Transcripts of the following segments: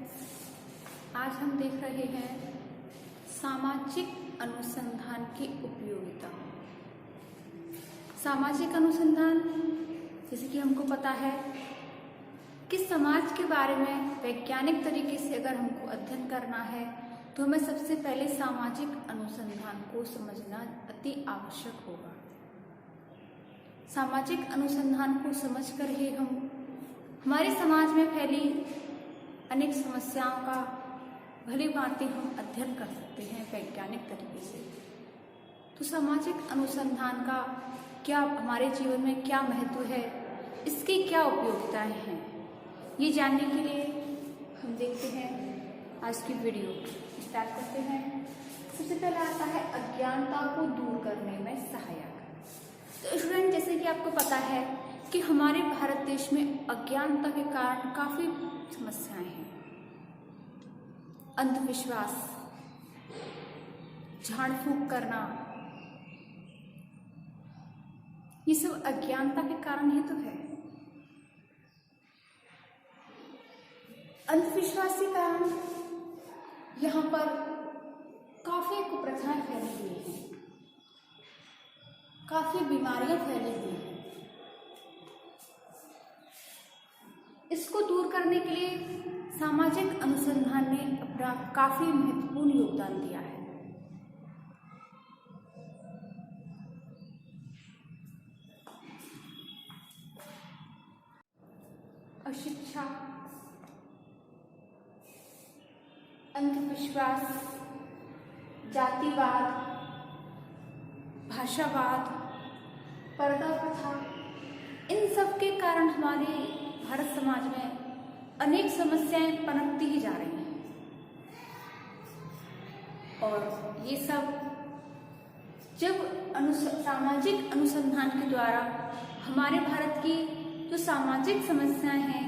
Friends, आज हम देख रहे हैं सामाजिक अनुसंधान की उपयोगिता। सामाजिक अनुसंधान, जैसे कि हमको पता है कि समाज के बारे में वैज्ञानिक तरीके से अगर हमको अध्ययन करना है तो हमें सबसे पहले सामाजिक अनुसंधान को समझना अति आवश्यक होगा। सामाजिक अनुसंधान को समझकर ही हम हमारे समाज में फैली अनेक समस्याओं का भली भांति हम अध्ययन कर सकते हैं वैज्ञानिक तरीके से। तो सामाजिक अनुसंधान का क्या हमारे जीवन में क्या महत्व है, इसकी क्या उपयोगिताएं हैं, ये जानने के लिए हम देखते हैं आज की वीडियो। स्टार्ट करते हैं। सबसे पहले आता है अज्ञानता को दूर करने में सहायक। तो स्टूडेंट, जैसे कि आपको पता है कि हमारे भारत देश में अज्ञानता के कारण काफी समस्याएं हैं। अंधविश्वास, झाड़ फूंक करना, ये सब अज्ञानता के कारण ही तो है। अंधविश्वास के कारण यहाँ पर काफी कुप्रथाएं फैली हुई हैं, काफी बीमारियां फैली हुई हैं। इसको दूर करने के लिए सामाजिक अनुसंधान ने अपना काफी महत्वपूर्ण योगदान दिया है। अशिक्षा, अंधविश्वास, जातिवाद, भाषावाद, पर्दा प्रथा, इन सब के कारण हमारे भारत समाज में अनेक समस्याएं पनपती ही जा रही हैं। और ये सब जब सामाजिक अनुसंधान के द्वारा हमारे भारत की जो सामाजिक समस्याएं हैं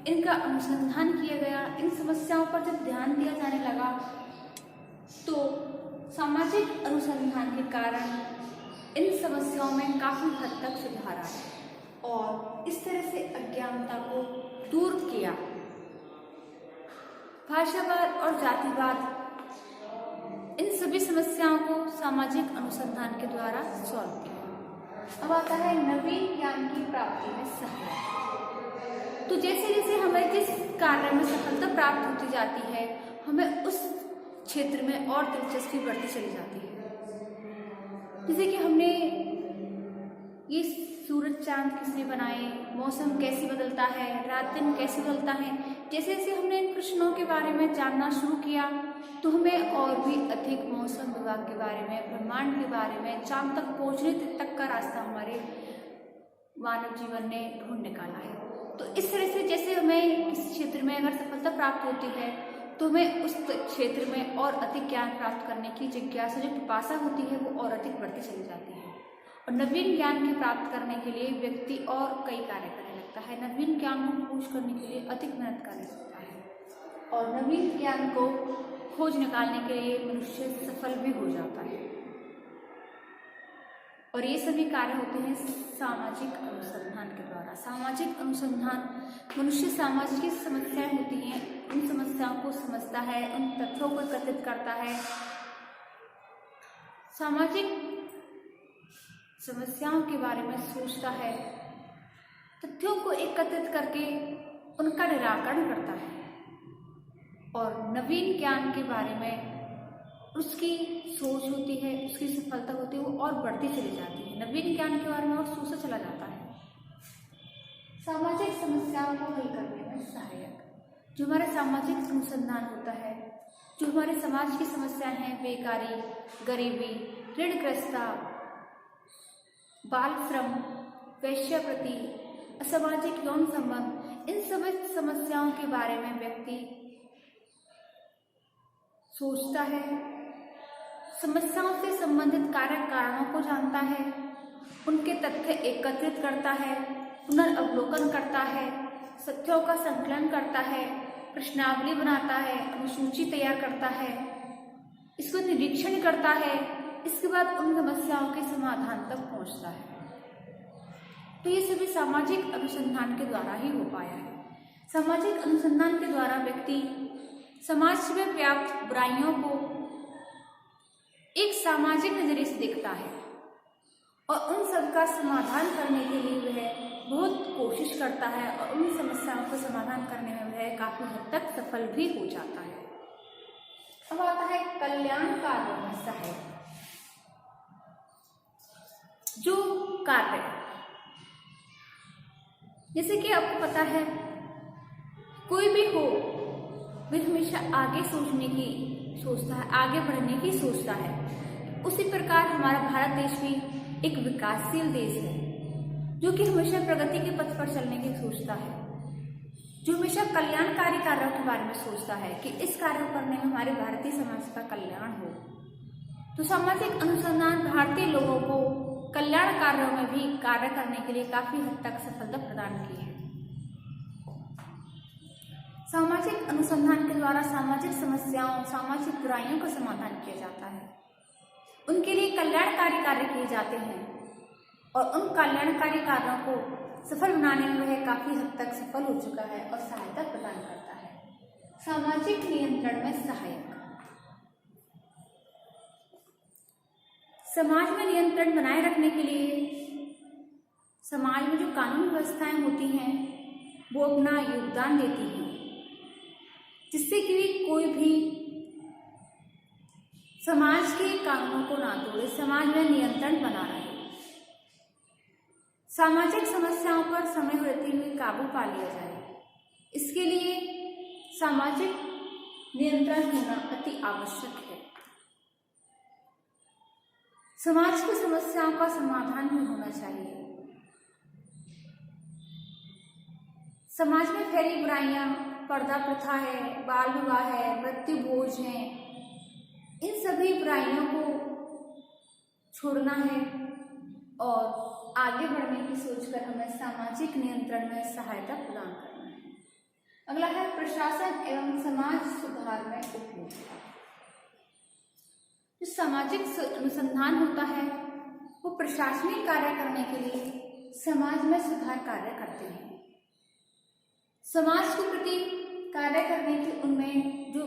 इनका अनुसंधान किया गया, इन समस्याओं पर जब ध्यान दिया जाने लगा तो सामाजिक अनुसंधान के कारण इन समस्याओं में काफी हद तक सुधार आया और इस तरह से अज्ञानता को दूर किया। भाषावाद और जातिवाद, इन सभी समस्याओं को सामाजिक अनुसंधान के द्वारा सॉल्व किया। अब आता है नवीन ज्ञान की प्राप्ति में सहायता। तो जैसे जैसे हमें जिस कार्य में सफलता प्राप्त होती जाती है, हमें उस क्षेत्र में और दिलचस्पी बढ़ती चली जाती है। जैसे कि हमने ये सूरज चांद किसने बनाए, मौसम कैसे बदलता है, रात दिन कैसे बदलता है, जैसे जैसे हमने इन प्रश्नों के बारे में जानना शुरू किया तो हमें और भी अधिक मौसम विभाग के बारे में, ब्रह्मांड के बारे में, चांद तक पहुंचने तक का रास्ता हमारे मानव जीवन ने ढूंढ निकाला है। तो इस तरह से जैसे हमें किसी क्षेत्र में अगर सफलता प्राप्त होती है तो हमें उस क्षेत्र में और अधिक ज्ञान प्राप्त करने की जिज्ञासा, जो पिपासा होती है, वो और अधिक बढ़ती चली जाती है। और नवीन ज्ञान की प्राप्त करने के लिए व्यक्ति और कई कार्य करने लगता है। नवीन ज्ञान को खोज करने के लिए अधिक मेहनत करने लगता है और नवीन ज्ञान को खोज निकालने के लिए मनुष्य सफल भी हो जाता है। और ये सभी कार्य होते हैं सामाजिक अनुसंधान के द्वारा। सामाजिक अनुसंधान मनुष्य सामाजिक समस्याएं होती हैं, उन समस्याओं को समझता है, उन तथ्यों को एकत्रित करता है, सामाजिक समस्याओं के बारे में सोचता है, तथ्यों को एकत्रित करके उनका निराकरण करता है और नवीन ज्ञान के बारे में उसकी सोच होती है, उसकी सफलता होती है, वो और बढ़ती चली जाती है। नवीन ज्ञान के बारे में और सोचा चला जाता है। सामाजिक समस्याओं को हल करने में सहायक, जो हमारा सामाजिक अनुसंधान होता है, जो हमारे समाज की समस्याएं हैं, बेकारी, गरीबी, ऋणग्रस्तता, बाल श्रम, वेश्यावृत्ति, असामाजिक यौन संबंध, इन सभी समस्याओं के बारे में व्यक्ति सोचता है, समस्याओं से संबंधित कारक कारणों को जानता है, उनके तथ्य एकत्रित करता है, पुनर्अवलोकन करता है, तथ्यों का संकलन करता है, प्रश्नावली बनाता है, अनुसूची तैयार करता है, इसको निरीक्षण करता है, इसके बाद उन समस्याओं के समाधान तक पहुंचता है। तो ये सभी सामाजिक अनुसंधान के द्वारा ही हो पाया है। सामाजिक अनुसंधान के द्वारा व्यक्ति समाज में व्याप्त बुराइयों को एक सामाजिक नजरिए से देखता है और उन सब का समाधान करने के लिए वह बहुत कोशिश करता है और उन समस्याओं का समाधान करने में वह काफी हद तक सफल भी हो जाता है। अब आता है कल्याण कार्यों में सहायक। जो कार्य, जैसे कि आपको पता है कोई भी हो वह हमेशा आगे सोचने की सोचता है, आगे बढ़ने की सोचता है। उसी प्रकार हमारा भारत देश भी एक विकासशील देश है जो कि हमेशा प्रगति के पथ पर चलने की सोचता है, जो हमेशा कल्याणकारी कार्यों के बारे में सोचता है कि इस कार्य करने में हमारे भारतीय समाज का कल्याण हो। तो सामाजिक अनुसंधान भारतीय लोगों को कल्याण कार्यों में भी कार्य करने के लिए काफी हद तक सफलता प्रदान की है। सामाजिक अनुसंधान के द्वारा सामाजिक समस्याओं, सामाजिक बुराइयों का समाधान किया जाता है, उनके लिए कल्याणकारी कार्य किए जाते हैं और उन कल्याणकारी कार्यों को सफल बनाने में वह काफी हद तक सफल हो चुका है और सहायता प्रदान करता है। सामाजिक नियंत्रण में सहायक। समाज में नियंत्रण बनाए रखने के लिए समाज में जो कानून व्यवस्थाएं होती हैं वो अपना योगदान देती हैं, जिससे कि कोई भी समाज के कानूनों को ना तोड़े, समाज में नियंत्रण बना रहे। सामाजिक समस्याओं पर समय रहते हुए काबू पा लिया जाए, इसके लिए सामाजिक नियंत्रण होना अति आवश्यक है। समाज की समस्याओं का समाधान भी होना चाहिए। समाज में फैली बुराइयां, पर्दा प्रथा है, बाल विवाह है, मृत्यु भोज है, इन सभी बुराइयों को छोड़ना है और आगे बढ़ने की सोचकर हमें सामाजिक नियंत्रण में सहायता प्रदान करना है। अगला है प्रशासन एवं समाज सुधार में उपयोग। जो सामाजिक अनुसंधान होता है वो प्रशासनिक कार्य करने के लिए समाज में सुधार कार्य करते हैं। समाज के प्रति कार्य करने की उनमें जो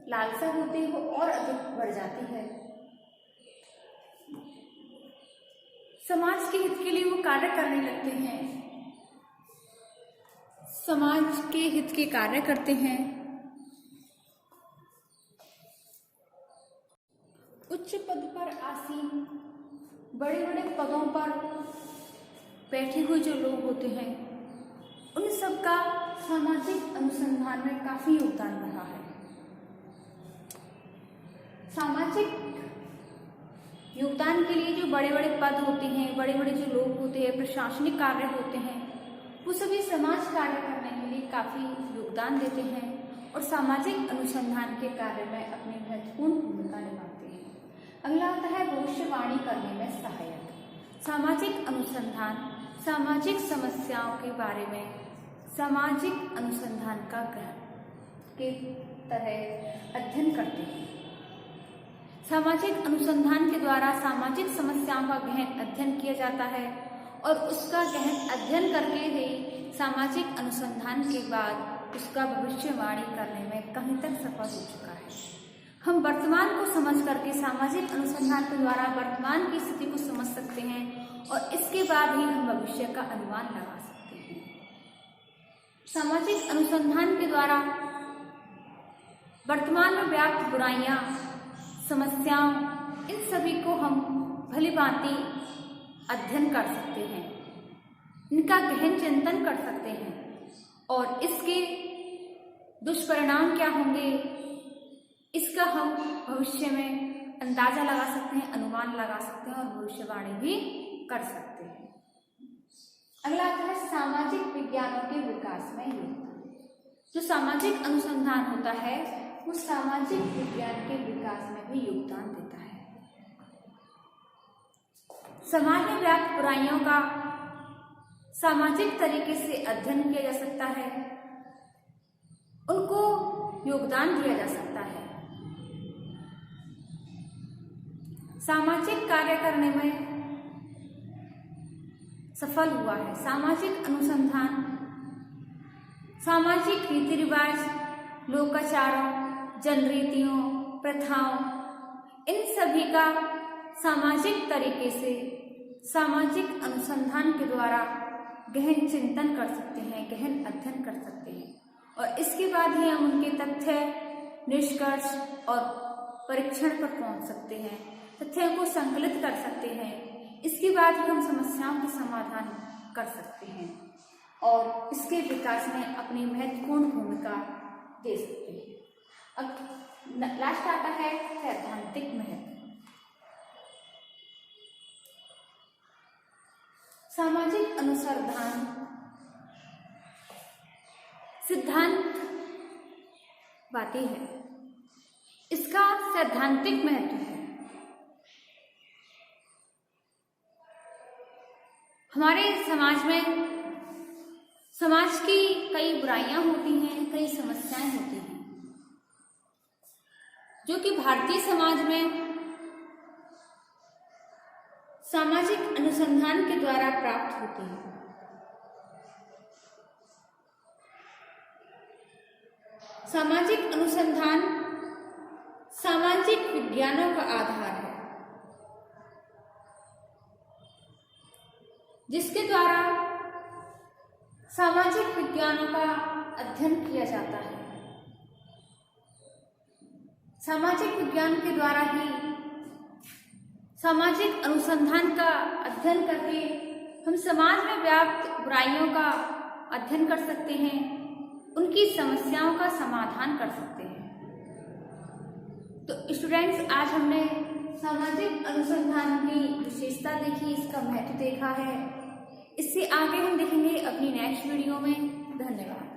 लालसा होती है वो और अधिक बढ़ जाती है। समाज के हित के लिए वो कार्य करने लगते हैं, समाज के हित के कार्य करते हैं। उच्च पद पर आसीन, बड़े बड़े पदों पर बैठे हुए जो लोग होते हैं उन सब का सामाजिक अनुसंधान में काफी योगदान रहा है। सामाजिक योगदान के लिए जो बड़े बड़े पद होते हैं, बड़े बड़े जो लोग होते हैं, प्रशासनिक कार्य होते हैं, वो सभी समाज कार्य करने के लिए काफी योगदान देते हैं और सामाजिक अनुसंधान के कार्य में अपनी महत्वपूर्ण भूमिका निभाते हैं। अगला आता है भविष्यवाणी करने में सहायक। सामाजिक अनुसंधान सामाजिक समस्याओं के बारे में सामाजिक अनुसंधान का के तरह अध्ययन करते हैं। सामाजिक अनुसंधान के द्वारा सामाजिक समस्याओं का गहन अध्ययन किया जाता है और उसका गहन अध्ययन करके ही सामाजिक अनुसंधान के बाद उसका भविष्यवाणी करने में कहीं तक सफल हो चुका है। हम वर्तमान को समझ करके सामाजिक अनुसंधान के द्वारा वर्तमान की स्थिति को समझ सकते हैं और इसके बाद ही हम भविष्य का अनुमान लगा सकते हैं। सामाजिक अनुसंधान के द्वारा वर्तमान में व्याप्त बुराइयां, समस्याओं, इन सभी को हम भली भांति अध्ययन कर सकते हैं, इनका गहन चिंतन कर सकते हैं और इसके दुष्परिणाम क्या होंगे इसका हम भविष्य में अंदाजा लगा सकते हैं, अनुमान लगा सकते हैं और भविष्यवाणी भी कर सकते हैं। अगला आता है सामाजिक विज्ञानों के विकास में योगदान। जो सामाजिक अनुसंधान होता है वो सामाजिक विज्ञान के विकास में भी योगदान देता है। समाज में व्याप्त बुराइयों का सामाजिक तरीके से अध्ययन किया जा सकता है, उनको योगदान दिया जा सकता है। सामाजिक कार्य करने में सफल हुआ है। सामाजिक अनुसंधान सामाजिक रीति रिवाज, लोकाचारों, जनरीतियों, प्रथाओं, इन सभी का सामाजिक तरीके से सामाजिक अनुसंधान के द्वारा गहन चिंतन कर सकते हैं, गहन अध्ययन कर सकते हैं और इसके बाद ही हम उनके तथ्य, निष्कर्ष और परीक्षण पर पहुंच सकते हैं, तथ्यों को संकलित कर सकते हैं। इसके बाद ही हम समस्याओं के समाधान कर सकते हैं और इसके विकास में अपनी महत्वपूर्ण भूमिका दे सकते हैं। अब लास्ट आता है सैद्धांतिक महत्व। सामाजिक अनुसंधान सिद्धांत बातें है, इसका सैद्धांतिक महत्व है। हमारे समाज में समाज की कई बुराइयां होती हैं, कई समस्याएं होती हैं जो कि भारतीय समाज में सामाजिक अनुसंधान के द्वारा प्राप्त होती है। सामाजिक अनुसंधान सामाजिक विज्ञानों का आधार है, जिसके द्वारा सामाजिक विज्ञानों का अध्ययन किया जाता है। सामाजिक विज्ञान के द्वारा ही सामाजिक अनुसंधान का अध्ययन करके हम समाज में व्याप्त बुराइयों का अध्ययन कर सकते हैं, उनकी समस्याओं का समाधान कर सकते हैं। तो स्टूडेंट्स, आज हमने सामाजिक अनुसंधान की विशेषता देखी, इसका महत्व देखा है। इससे आगे हम देखेंगे अपनी नेक्स्ट वीडियो में। धन्यवाद।